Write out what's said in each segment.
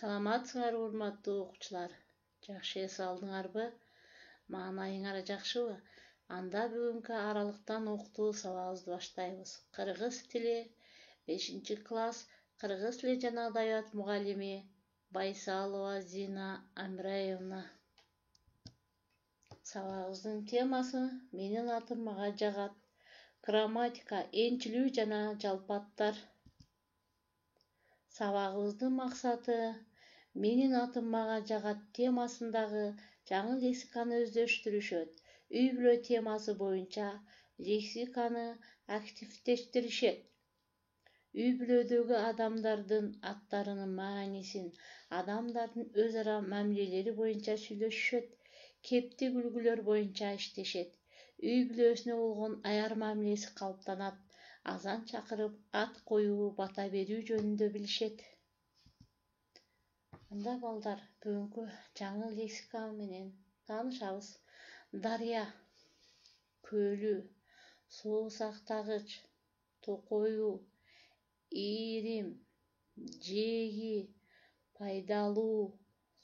Саламатсыңар урматтуу окуучулар. Жакшы эс алдыңарбы? Маанайыңар жакшыбы? Анда бүгүнкү аралыктан окутуу сабагыбызды баштайбыз. Кыргыз тили 5-класс кыргыз тили жана адабият мугалими Байсалова Зина Амраевна. Сабагыбыздын темасы менин атым мага жагат. Грамматика, энчилүү жана жалпы аттар. Сабагыбыздын максаты менин атым мага жагат темасындагы жаңы лексиканы өздөштүрүшөт. Үй бүлө темасы боюнча лексиканы активдештиришет. Үй бүлөдөгү адамдардын аттарынын маанисин, адамдардын өз ара мамилелери боюнча сүйлөшүшөт. Кептик үлгүлөр боюнча иштешет. Үй бүлөсүнө болгон аяр мамилеси калыптанат. Азан чакырып, ат коюу, бата берүү жөнүндө билишет. Анда балдар, бүгүнкү жаңы лексика менен таанышабыз. Дарыя, көлү, суу сактагыч, токойуу, ийрим, жээги, пайдалуу,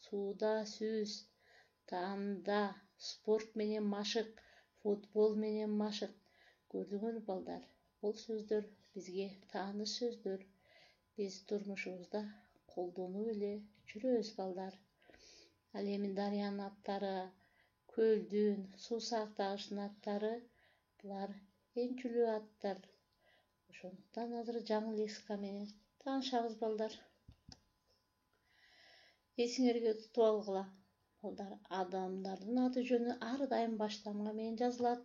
сууда сүз, таанда, спорт менен машык, футбол менен машык. Көрдүңөрбү балдар? Бул сөздөр бизге тааныш сөздөр. Биз турмушубузда колдонуп эле жүрөбүз балдар. Ал эми дарыянын аттары, көлдүн, суу сактагычтын аттары булар энчилүү аттар. Ошондуктан азыр жаңы лексика менен таанышабыз балдар. Эсиңерге тутуп алгыла балдар, адамдардын аты жөнү ар дайым баштамга менен жазылат.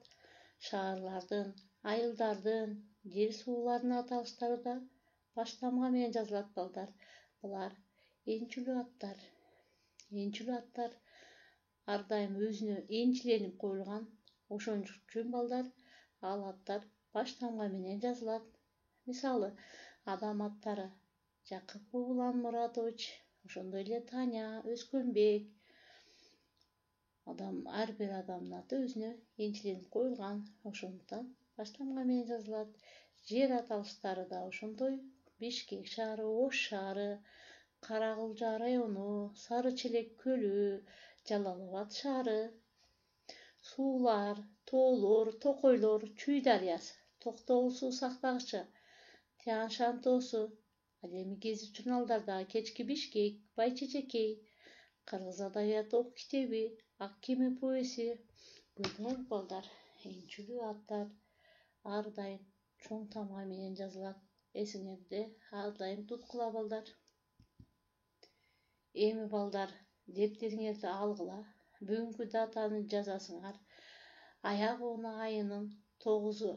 Шаарлардын, айылдардын, жер суулардын аталыштары да баштамга менен жазылат балдар. Булар энчилүү аттар. Энчилүү аттар ар дайым өзүнө энчиленип коюлган. Ошон үчүн балдар ал аттар баштамга менен жазылат. Мисалы, адам аттары Жакып Улан Муратович, ошондой эле Таня, Өскөнбек. Ар бир адамдын аты өзүнө энчиленип коюлган. Ошондуктан баштамга менен жазылат. Жер аталыштары да ошондой. Бишкек шаары, Ош шаары, Каракылжа району, Сары Челек көлү, Жалал Абад шаары. Суулар, тоолор, токойлор, Чүй дарыясы, Токтогул суу сактагычы, Тянь-Шань тоосу. Ал эми гезит журналдардагы Кечки Бишкек, Байчечекей, Кыргыз адабияты ок китеби, Ак кеме повеси. Көрдүңөрбү балдар, энчилүү аттар ар дайым чоң тамга менен жазылат. Эсиңерде ар дайым туткула балдар. Эми балдар, дептериңерди алгыла. Бүгүнкү датаны жазасыңар. Аяк уна айынын 9-у.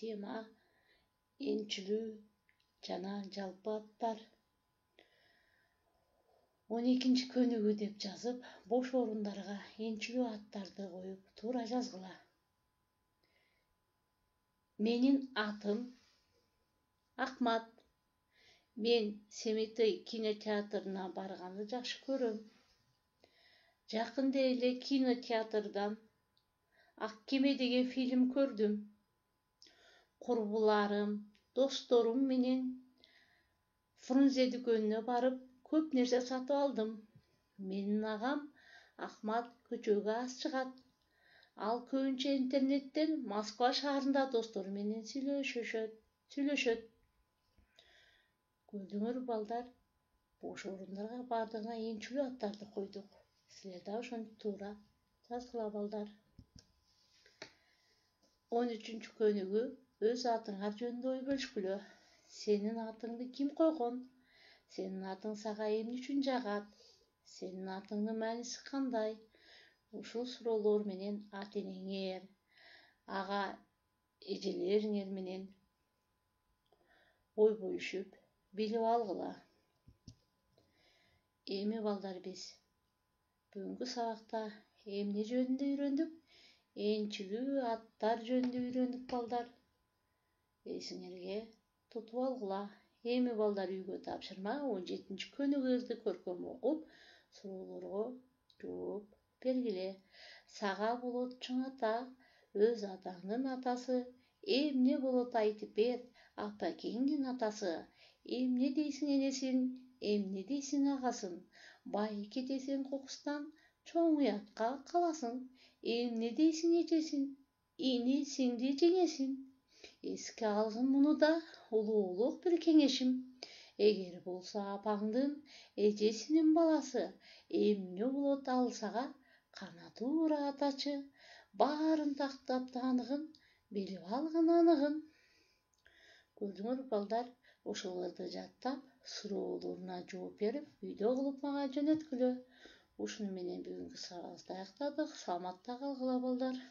Тема энчилүү жана жалпы аттар. 12 көнүгүү деп жазып, бош орундарга энчилүү аттарды коюп туура жазгыла. Менин атым Акмат. Мен Семетей кинотеатрына барганды жакшы көрөм. Жакында эле кинотеатрдан Ак кеме деген фильм көрдүм. Курбуларым, досторум менен Фрунзе дүкөнүнө барып, көп нерсе сатып алдым. Менин агам Акмат көчөгө аз чыгат. Ал көбүнчө интернеттен Москва шаарында достору менен сүйлөшөт. Көрдүңөрбү балдар, бош орундарга бардыгына энчилүү аттарды койдук. Силер да ошентип туура жазгыла балдар. 13 көнүгүү өз атыңар жөнүндө ой бөлүшкүлө. Сенин атыңды ким койгон? Сенин атың сага эмне үчүн жагат? Сенин атыңдын мааниси кандай? Ушул суроолор менен ата энеңер, ага эжелериңер менен ой бөлүшүп, билип алгыла. Эми балдар, биз бүгүнкү сабакта эмне жөнүндө үйрөндүк? Энчилүү аттар жөнүндө үйрөндүк балдар. Эсиңерге тутуп алгыла. Эми балдар, үйгө тапшырма 17 көнүгүүңүздү көркөм окуп, суроолорго жооп бергиле. Сага болот чоң ата, өз атаңдын атасы, эмне болот айтып бер, апакеңдин атасы, эмне дейсиң энесин, Эмне дейсиң агасын, бай кетесиң кокустан, чоң уятка каласың. Эмне дейсиң эжесин, инесиңди жеңесиң. Эске алгын муну да, улуулук бир кеңешим. Эгер болсо апаңдын эжесинин баласы эмне болот ал сага, кана туура атачы, баарын тактап таанығын, билип алгын анығын. Көрдүңөр балдар, ушуларды жаттап, суроолоруна жооп берип, үйдө кылып мага жөнөткүлө. Ушуну менен бүгүнкү сабагыбызды аяктадык. Саламатта калгыла балдар.